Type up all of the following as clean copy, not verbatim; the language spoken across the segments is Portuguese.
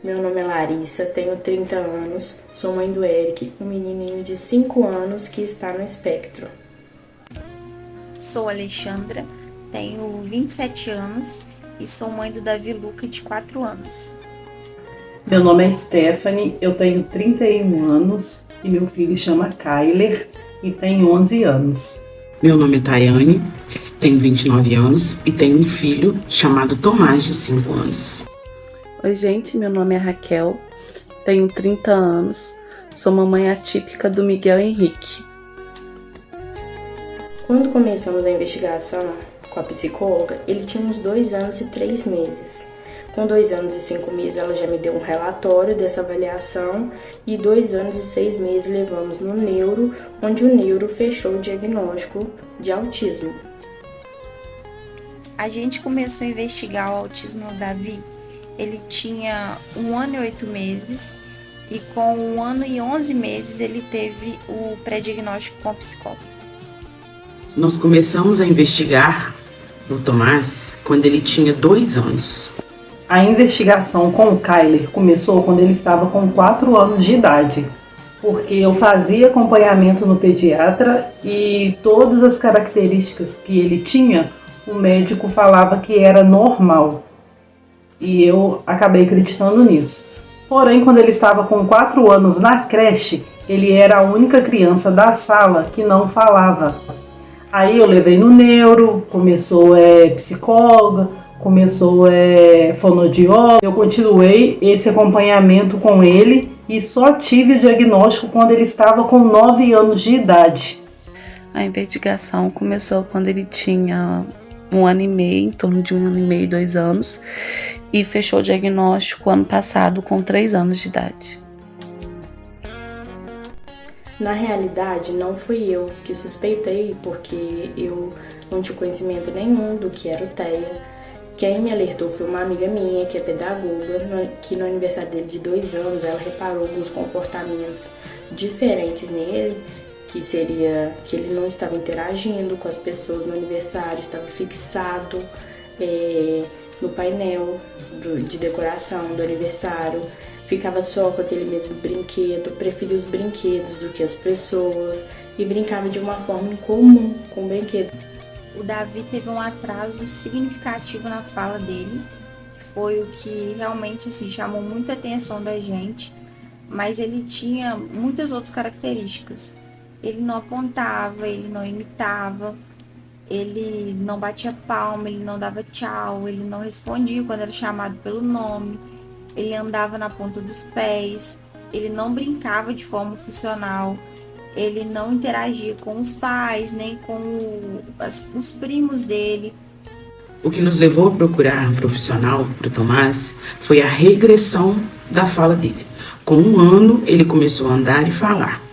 Meu nome é Larissa, tenho 30 anos, sou mãe do Eric, um menininho de 5 anos que está no espectro. Sou Alexandra, tenho 27 anos e sou mãe do Davi Luca, de 4 anos. Meu nome é Stephanie, eu tenho 31 anos e meu filho chama Kyler e tem 11 anos. Meu nome é Tayane, tenho 29 anos e tenho um filho chamado Tomás, de 5 anos. Oi gente, meu nome é Raquel, tenho 30 anos, sou mamãe atípica do Miguel Henrique. Quando começamos a investigação com a psicóloga, ele tinha uns 2 anos e 3 meses. Com 2 anos e 5 meses, ela já me deu um relatório dessa avaliação e 2 anos e 6 meses levamos no neuro, onde o neuro fechou o diagnóstico de autismo. A gente começou a investigar o autismo do Davi. Ele tinha 1 ano e 8 meses e com 1 ano e 11 meses ele teve o pré-diagnóstico com a psicóloga. Nós começamos a investigar o Tomás quando ele tinha 2 anos. A investigação com o Kyler começou quando ele estava com 4 anos de idade, porque eu fazia acompanhamento no pediatra e todas as características que ele tinha, o médico falava que era normal. E eu acabei acreditando nisso. Porém, quando ele estava com 4 anos na creche, ele era a única criança da sala que não falava. Aí eu levei no neuro, começou psicóloga, começou fonoaudióloga. Eu continuei esse acompanhamento com ele e só tive o diagnóstico quando ele estava com 9 anos de idade. A investigação começou quando ele tinha 1 ano e meio, em torno de 1 ano e meio, 2 anos, e fechou o diagnóstico ano passado com 3 anos de idade. Na realidade, não fui eu que suspeitei, porque eu não tinha conhecimento nenhum do que era o TEA. Quem me alertou foi uma amiga minha, que é pedagoga, que no aniversário dele de 2 anos, ela reparou alguns comportamentos diferentes nele, que seria que ele não estava interagindo com as pessoas no aniversário, estava fixado no painel de decoração do aniversário, ficava só com aquele mesmo brinquedo, preferia os brinquedos do que as pessoas e brincava de uma forma incomum com o brinquedo. O Davi teve um atraso significativo na fala dele, que foi o que realmente chamou muita atenção da gente, mas ele tinha muitas outras características. Ele não apontava, ele não imitava, ele não batia palma, ele não dava tchau, ele não respondia quando era chamado pelo nome, ele andava na ponta dos pés, ele não brincava de forma funcional, ele não interagia com os pais, nem com os primos dele. O que nos levou a procurar um profissional para o Tomás foi a regressão da fala dele. Com 1 ano, ele começou a andar e falar.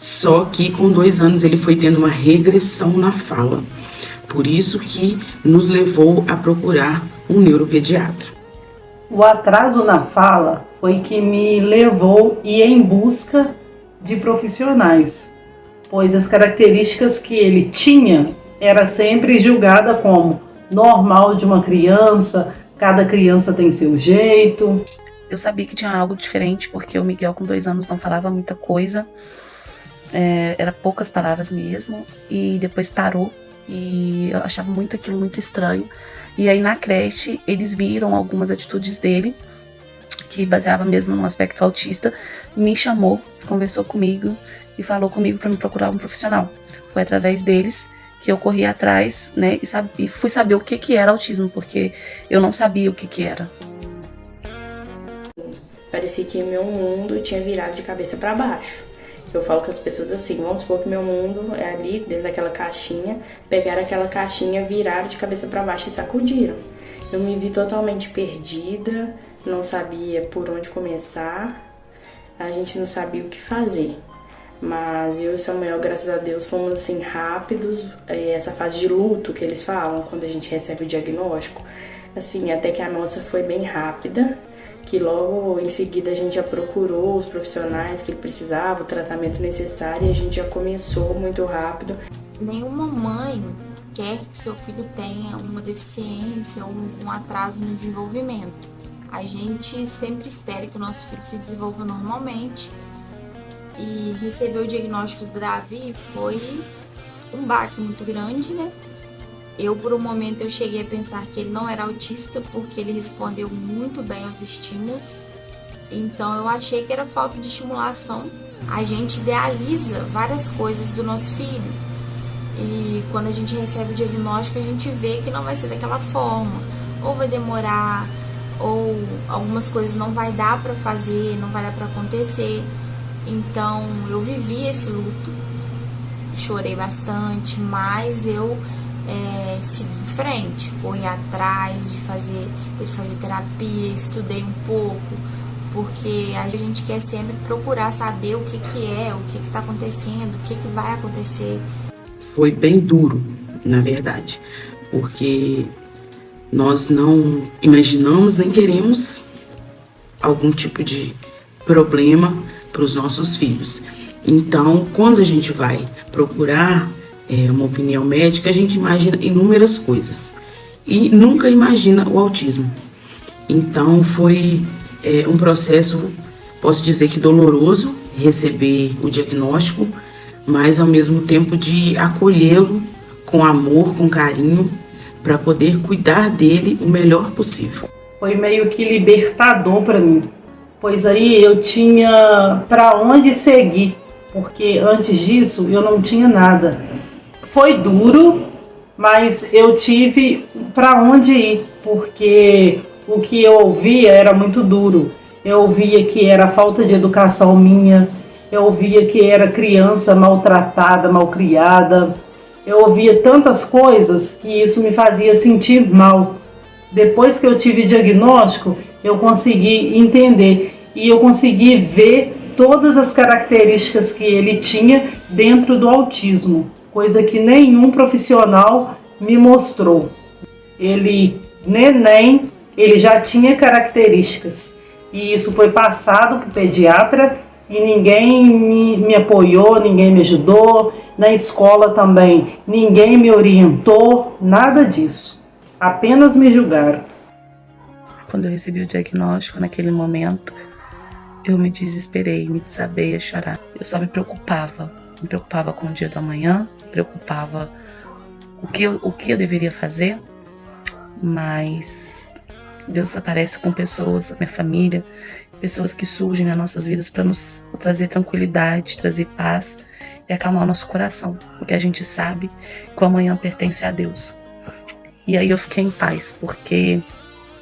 Só que com 2 anos ele foi tendo uma regressão na fala. Por isso que nos levou a procurar um neuropediatra. O atraso na fala foi que me levou a ir em busca de profissionais, pois as características que ele tinha era sempre julgada como normal de uma criança, cada criança tem seu jeito. Eu sabia que tinha algo diferente, porque o Miguel com 2 anos não falava muita coisa, era poucas palavras mesmo, e depois parou, e eu achava aquilo muito estranho. E aí na creche eles viram algumas atitudes dele, que baseava mesmo no aspecto autista, me chamou, conversou comigo e falou comigo para me procurar um profissional. Foi através deles que eu corri atrás, né, e fui saber o que era autismo, porque eu não sabia o que era. Parecia que meu mundo tinha virado de cabeça para baixo. Eu falo com as pessoas assim, vamos supor que meu mundo é ali, dentro daquela caixinha, pegaram aquela caixinha, viraram de cabeça para baixo e sacudiram. Eu me vi totalmente perdida, não sabia por onde começar, a gente não sabia o que fazer. Mas eu e o Samuel, graças a Deus, fomos assim rápidos, essa fase de luto que eles falam, quando a gente recebe o diagnóstico, assim, até que a nossa foi bem rápida, que logo em seguida a gente já procurou os profissionais que ele precisava, o tratamento necessário, e a gente já começou muito rápido. Nenhuma mãe quer que seu filho tenha uma deficiência ou um atraso no desenvolvimento. A gente sempre espera que o nosso filho se desenvolva normalmente, e receber o diagnóstico do Davi foi um baque muito grande, né? Por um momento, eu cheguei a pensar que ele não era autista, porque ele respondeu muito bem aos estímulos. Então, eu achei que era falta de estimulação. A gente idealiza várias coisas do nosso filho. E quando a gente recebe o diagnóstico, a gente vê que não vai ser daquela forma. Ou vai demorar, ou algumas coisas não vai dar para fazer, não vai dar para acontecer. Então, eu vivi esse luto. Chorei bastante, mas eu segui em frente, corri atrás de fazer terapia, estudei um pouco, porque a gente quer sempre procurar saber o que está acontecendo, o que vai acontecer. Foi bem duro, na verdade, porque nós não imaginamos nem queremos algum tipo de problema para os nossos filhos. Então, quando a gente vai procurar uma opinião médica, a gente imagina inúmeras coisas e nunca imagina o autismo. Então, foi um processo, posso dizer que doloroso, receber o diagnóstico, mas ao mesmo tempo de acolhê-lo com amor, com carinho, para poder cuidar dele o melhor possível. Foi meio que libertador para mim, pois aí eu tinha para onde seguir, porque antes disso eu não tinha nada. Foi duro, mas eu tive para onde ir, porque o que eu ouvia era muito duro. Eu ouvia que era falta de educação minha, eu ouvia que era criança maltratada, malcriada. Eu ouvia tantas coisas que isso me fazia sentir mal. Depois que eu tive diagnóstico, eu consegui entender e eu consegui ver todas as características que ele tinha dentro do autismo, coisa que nenhum profissional me mostrou. Ele, neném, ele já tinha características e isso foi passado para o pediatra e ninguém me apoiou, ninguém me ajudou, na escola também ninguém me orientou, nada disso, apenas me julgaram. Quando eu recebi o diagnóstico, naquele momento, eu me desesperei, me desabei a chorar. Eu só me preocupava com o dia do amanhã, me preocupava o que eu deveria fazer, mas Deus aparece com pessoas, minha família, pessoas que surgem nas nossas vidas para nos trazer tranquilidade, trazer paz e acalmar o nosso coração, porque a gente sabe que o amanhã pertence a Deus. E aí eu fiquei em paz, porque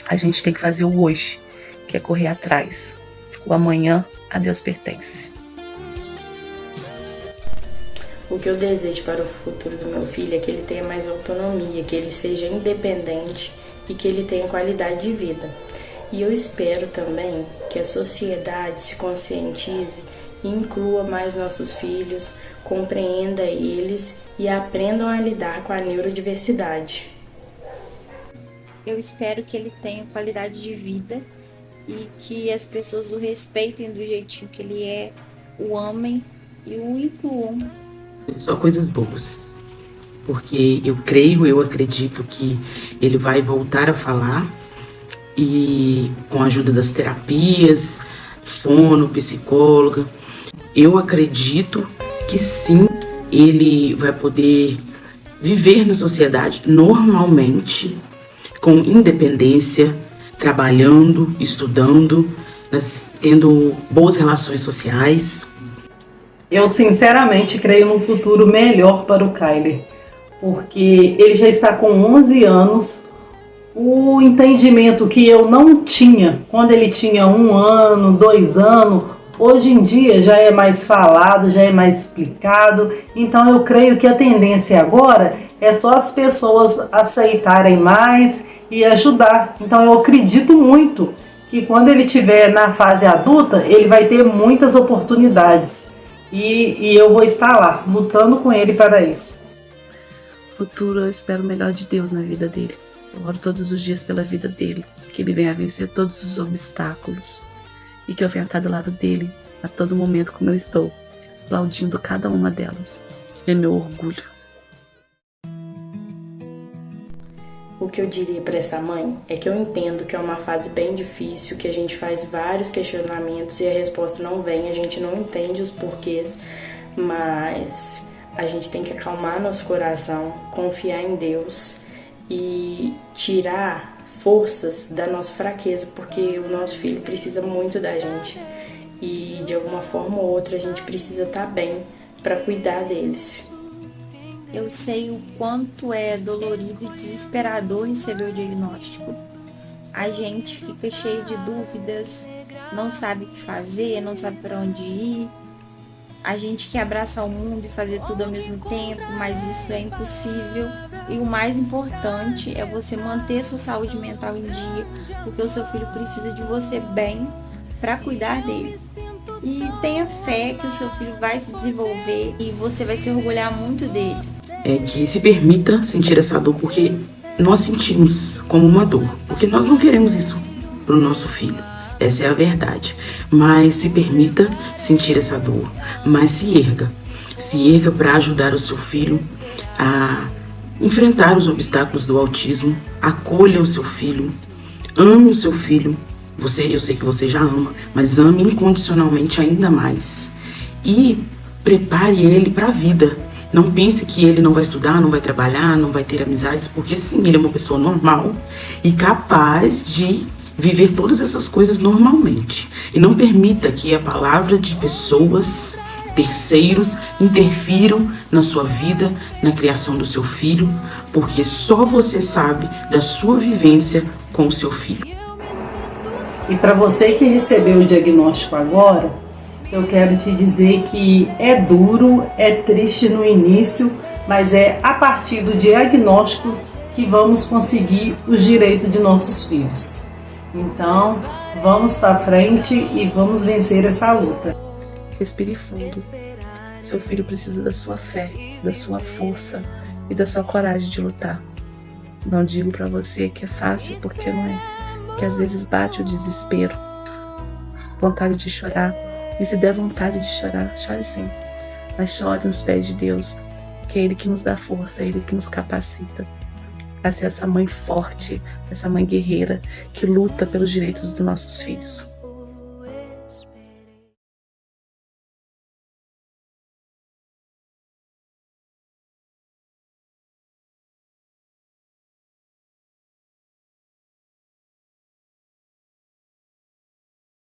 a gente tem que fazer o hoje, que é correr atrás. O amanhã a Deus pertence. O que eu desejo para o futuro do meu filho é que ele tenha mais autonomia, que ele seja independente e que ele tenha qualidade de vida. E eu espero também que a sociedade se conscientize e inclua mais nossos filhos, compreenda eles e aprendam a lidar com a neurodiversidade. Eu espero que ele tenha qualidade de vida e que as pessoas o respeitem do jeitinho que ele é, o amem e o incluam. Só coisas boas, porque eu acredito que ele vai voltar a falar e com a ajuda das terapias, fono, psicóloga, eu acredito que sim, ele vai poder viver na sociedade normalmente, com independência, trabalhando, estudando, tendo boas relações sociais. Eu sinceramente creio num futuro melhor para o Kyler, porque ele já está com 11 anos, o entendimento que eu não tinha quando ele tinha 1 ano, 2 anos, hoje em dia já é mais falado, já é mais explicado, então eu creio que a tendência agora é só as pessoas aceitarem mais e ajudar. Então eu acredito muito que quando ele estiver na fase adulta, ele vai ter muitas oportunidades. E eu vou estar lá, lutando com ele para isso. Futuro, eu espero o melhor de Deus na vida dele. Eu oro todos os dias pela vida dele, que ele venha vencer todos os obstáculos e que eu venha estar do lado dele a todo momento como eu estou, aplaudindo cada uma delas. É meu orgulho. O O que eu diria para essa mãe é que eu entendo que é uma fase bem difícil, que a gente faz vários questionamentos e a resposta não vem, a gente não entende os porquês, mas a gente tem que acalmar nosso coração, confiar em Deus e tirar forças da nossa fraqueza, porque o nosso filho precisa muito da gente e de alguma forma ou outra a gente precisa estar bem para cuidar deles. Eu sei o quanto é dolorido e desesperador receber o diagnóstico. A gente fica cheio de dúvidas, não sabe o que fazer, não sabe para onde ir. A gente quer abraçar o mundo e fazer tudo ao mesmo tempo, mas isso é impossível. E o mais importante é você manter sua saúde mental em dia, porque o seu filho precisa de você bem para cuidar dele. E tenha fé que o seu filho vai se desenvolver e você vai se orgulhar muito dele. É que se permita sentir essa dor, porque nós sentimos como uma dor, porque nós não queremos isso para o nosso filho. Essa é a verdade. Mas se permita sentir essa dor, mas se erga para ajudar o seu filho a enfrentar os obstáculos do autismo. Acolha o seu filho, ame o seu filho. Eu sei que você já ama, mas ame incondicionalmente ainda mais. E prepare ele para a vida. Não pense que ele não vai estudar, não vai trabalhar, não vai ter amizades, porque sim, ele é uma pessoa normal e capaz de viver todas essas coisas normalmente. E não permita que a palavra de pessoas, terceiros, interfiram na sua vida, na criação do seu filho, porque só você sabe da sua vivência com o seu filho. E para você que recebeu o diagnóstico agora, eu quero te dizer que é duro, é triste no início, mas é a partir do diagnóstico que vamos conseguir os direitos de nossos filhos. Então, vamos para frente e vamos vencer essa luta. Respire fundo. Seu filho precisa da sua fé, da sua força e da sua coragem de lutar. Não digo para você que é fácil, porque não é. Que às vezes bate o desespero, vontade de chorar. E se der vontade de chorar, chore sim. Mas chore nos pés de Deus, que é Ele que nos dá força, é Ele que nos capacita a ser essa mãe forte, essa mãe guerreira que luta pelos direitos dos nossos filhos.